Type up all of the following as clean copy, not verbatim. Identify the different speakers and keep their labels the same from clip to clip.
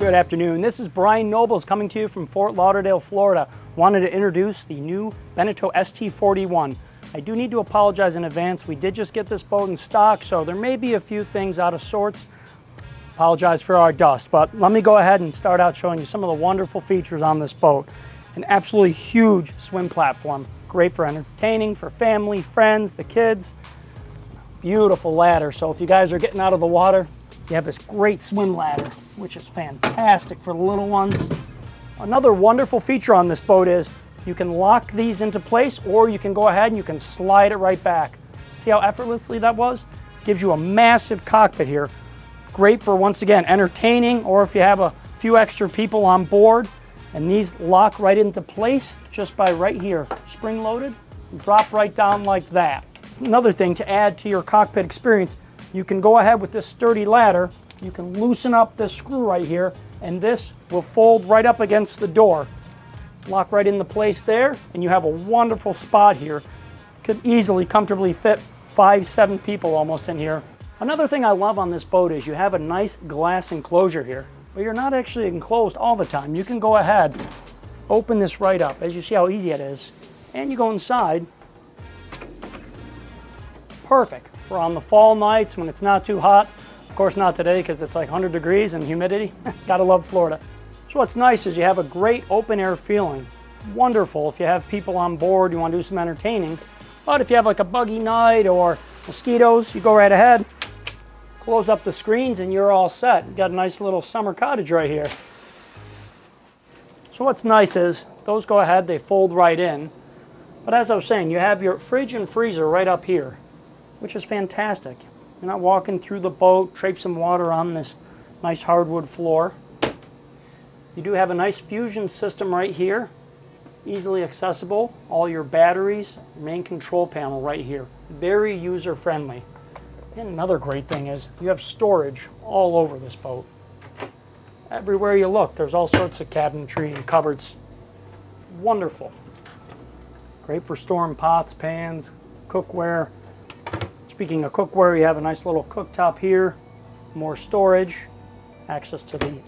Speaker 1: Good afternoon. This is Brian Nobles coming to you from Fort Lauderdale, Florida. Wanted to introduce the new Beneteau ST41. I do need to apologize in advance. We did just get this boat in stock, so there may be a few things out of sorts. Apologize for our dust, but let me go ahead and start out showing you some of the wonderful features on this boat. An absolutely huge swim platform. Great for entertaining, for family, friends, the kids. Beautiful ladder, so if you guys are getting out of the water, you have this great swim ladder, which is fantastic for the little ones. Another wonderful feature on this boat is you can lock these into place, or you can go ahead and you can slide it right back. See how effortlessly that was? Gives you a massive cockpit here. Great for, once again, entertaining, or if you have a few extra people on board. And these lock right into place just by right here, spring loaded, drop right down like that. It's another thing to add to your cockpit experience. You can go ahead with this sturdy ladder, you can loosen up this screw right here, and this will fold right up against the door. Lock right into place there, and you have a wonderful spot here. Could easily, comfortably fit 5-7 people almost in here. Another thing I love on this boat is you have a nice glass enclosure here, but you're not actually enclosed all the time. You can go ahead, open this right up, as you see how easy it is, and you go inside. Perfect for on the fall nights when it's not too hot. Of course not today because it's like 100 degrees and humidity. Gotta love Florida. So what's nice is you have a great open air feeling. Wonderful if you have people on board, you want to do some entertaining. But if you have like a buggy night or mosquitoes, you go right ahead, close up the screens and you're all set. You got a nice little summer cottage right here. So what's nice is those go ahead, they fold right in. But as I was saying, you have your fridge and freezer right up here, which is fantastic. You're not walking through the boat, traipsing water on this nice hardwood floor. You do have a nice fusion system right here, easily accessible. All your batteries, main control panel right here. Very user-friendly. And another great thing is you have storage all over this boat. Everywhere you look, there's all sorts of cabinetry and cupboards. Wonderful. Great for storing pots, pans, cookware. Speaking of cookware, you have a nice little cooktop here, more storage, access to the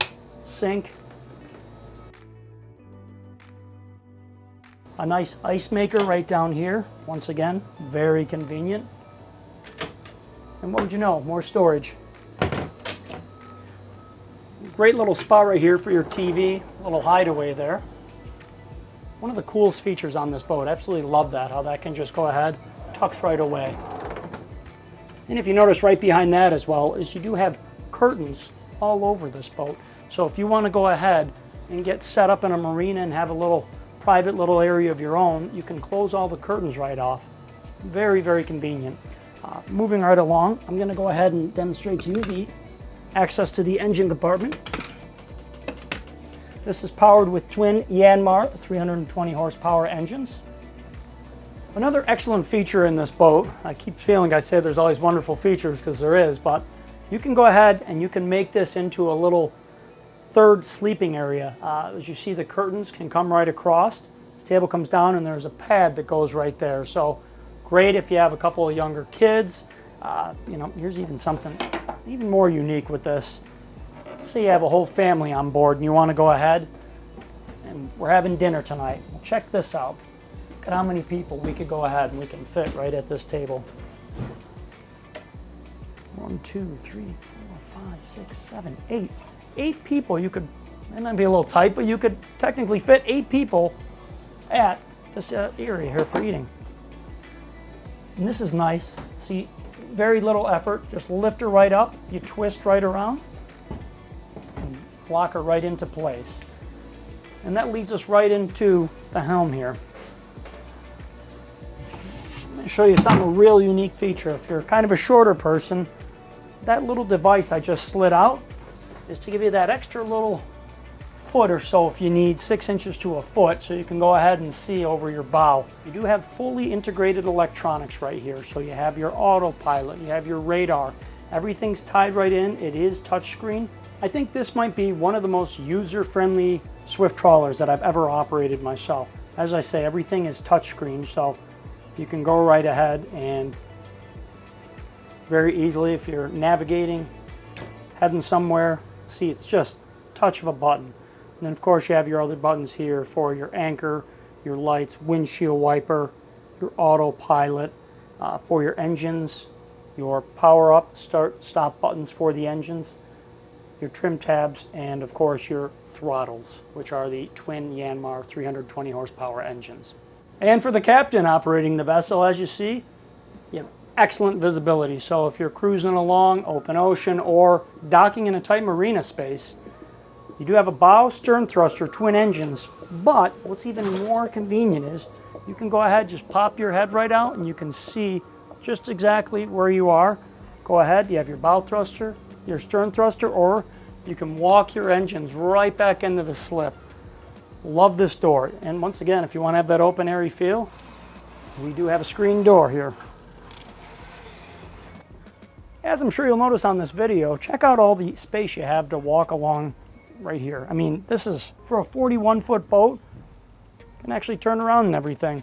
Speaker 1: sink. A nice ice maker right down here. Once again, very convenient. And what would you know, more storage. Great little spot right here for your TV, little hideaway there. One of the coolest features on this boat, absolutely love that, how that can just go ahead, tucks right away. And if you notice right behind that as well is you do have curtains all over this boat. So if you want to go ahead and get set up in a marina and have a little private little area of your own, you can close all the curtains right off. Very, very convenient. Moving right along, I'm going to go ahead and demonstrate to you the access to the engine compartment. This is powered with twin Yanmar 320 horsepower engines. Another excellent feature in this boat, I keep feeling I say there's always wonderful features because there is, but you can go ahead and you can make this into a little third sleeping area. As you see, the curtains can come right across. This table comes down and there's a pad that goes right there. So great if you have a couple of younger kids. You know, here's even something even more unique with this. Say you have a whole family on board and you want to go ahead and we're having dinner tonight. Well, check this out. Look at how many people we could go ahead and we can fit right at this table. 1, 2, 3, 4, 5, 6, 7, 8. 8 people. You could, it might be a little tight, but you could technically fit 8 people at this area here for eating. And this is nice. See, very little effort. Just lift her right up. You twist right around and lock her right into place. And that leads us right into the helm here. Show you something, a real unique feature. If you're kind of a shorter person, that little device I just slid out is to give you that extra little foot or so if you need 6 inches to a foot, so you can go ahead and see over your bow. You do have fully integrated electronics right here, so you have your autopilot, you have your radar, everything's tied right in. It is touchscreen. I think this might be one of the most user-friendly Swift trawlers that I've ever operated myself. As I say, everything is touchscreen, so you can go right ahead and very easily, if you're navigating, heading somewhere, see, it's just touch of a button. And then of course you have your other buttons here for your anchor, your lights, windshield wiper, your autopilot, for your engines, your power up, start, stop buttons for the engines, your trim tabs, and of course your throttles, which are the twin Yanmar 320 horsepower engines. And for the captain operating the vessel, as you see, you have excellent visibility. So if you're cruising along open ocean or docking in a tight marina space, you do have a bow, stern thruster, twin engines, but what's even more convenient is you can go ahead, just pop your head right out and you can see just exactly where you are. Go ahead, you have your bow thruster, your stern thruster, or you can walk your engines right back into the slip. Love this door. And once again, if you want to have that open airy feel, we do have a screen door here. As I'm sure you'll notice on this video, check out all the space you have to walk along right here. I mean, this is for a 41-foot boat. You can actually turn around and everything.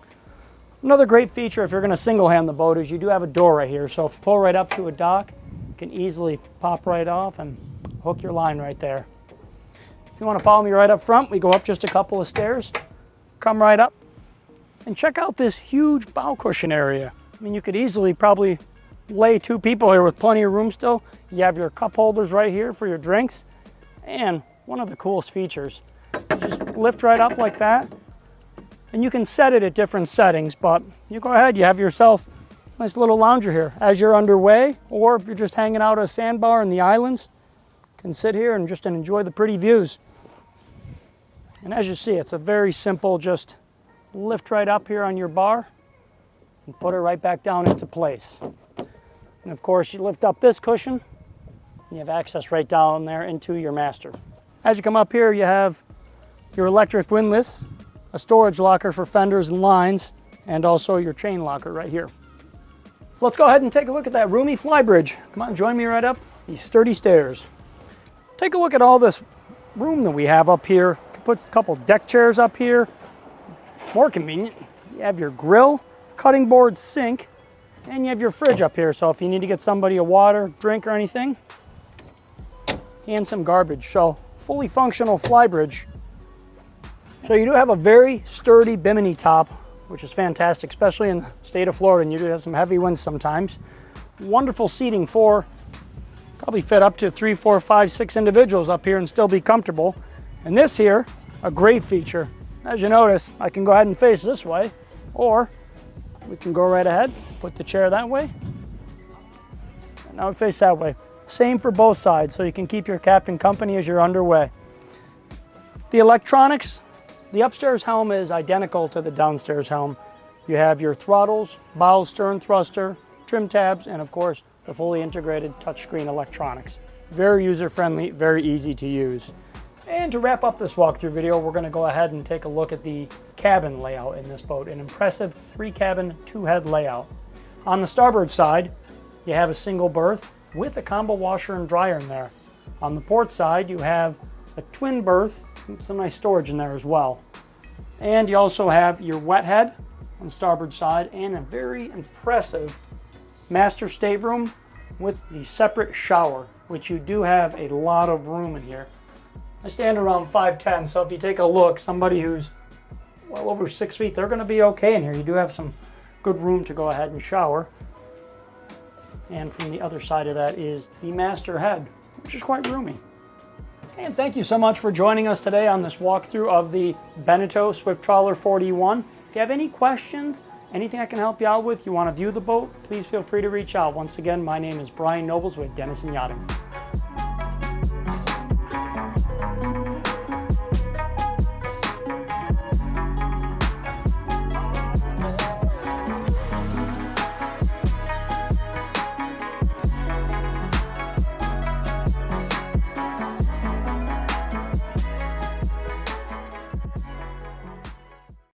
Speaker 1: Another great feature if you're going to single-hand the boat is you do have a door right here. So if you pull right up to a dock, you can easily pop right off and hook your line right there. If you want to follow me right up front, we go up just a couple of stairs, come right up, and check out this huge bow cushion area. I mean, you could easily probably lay 2 people here with plenty of room still. You have your cup holders right here for your drinks, and one of the coolest features, you just lift right up like that, and you can set it at different settings, but you go ahead, you have yourself a nice little lounger here. As you're underway, or if you're just hanging out at a sandbar in the islands, you can sit here and just enjoy the pretty views. And as you see, it's a very simple, just lift right up here on your bar and put it right back down into place. And of course, you lift up this cushion, and you have access right down there into your master. As you come up here, you have your electric windlass, a storage locker for fenders and lines, and also your chain locker right here. Let's go ahead and take a look at that roomy Flybridge. Come on, join me right up these sturdy stairs. Take a look at all this room that we have up here. Put a couple deck chairs up here. More convenient, you have your grill, cutting board, sink, and you have your fridge up here. So if you need to get somebody a water, drink, or anything, and some garbage. So fully functional Flybridge. So you do have a very sturdy bimini top, which is fantastic, especially in the state of Florida, and you do have some heavy winds sometimes. Wonderful seating for, probably fit up to 3, 4, 5, 6 individuals up here and still be comfortable. And this here, a great feature. As you notice, I can go ahead and face this way, or we can go right ahead, put the chair that way, and now we face that way. Same for both sides, so you can keep your captain company as you're underway. The electronics, the upstairs helm is identical to the downstairs helm. You have your throttles, bow, stern thruster, trim tabs, and of course, the fully integrated touchscreen electronics. Very user-friendly, very easy to use. And to wrap up this walkthrough video, we're going to go ahead and take a look at the cabin layout in this boat. An impressive 3-cabin, 2-head layout. On the starboard side, you have a single berth with a combo washer and dryer in there. On the port side, you have a twin berth, some nice storage in there as well. And you also have your wet head on the starboard side and a very impressive master stateroom with the separate shower, which you do have a lot of room in here. I stand around 5'10", so if you take a look, somebody who's well over 6 feet, they're going to be okay in here. You do have some good room to go ahead and shower. And from the other side of that is the master head, which is quite roomy. And thank you so much for joining us today on this walkthrough of the Beneteau Swift Trawler 41. If you have any questions, anything I can help you out with, you want to view the boat, please feel free to reach out. Once again, my name is Brian Nobles with Denison Yachting.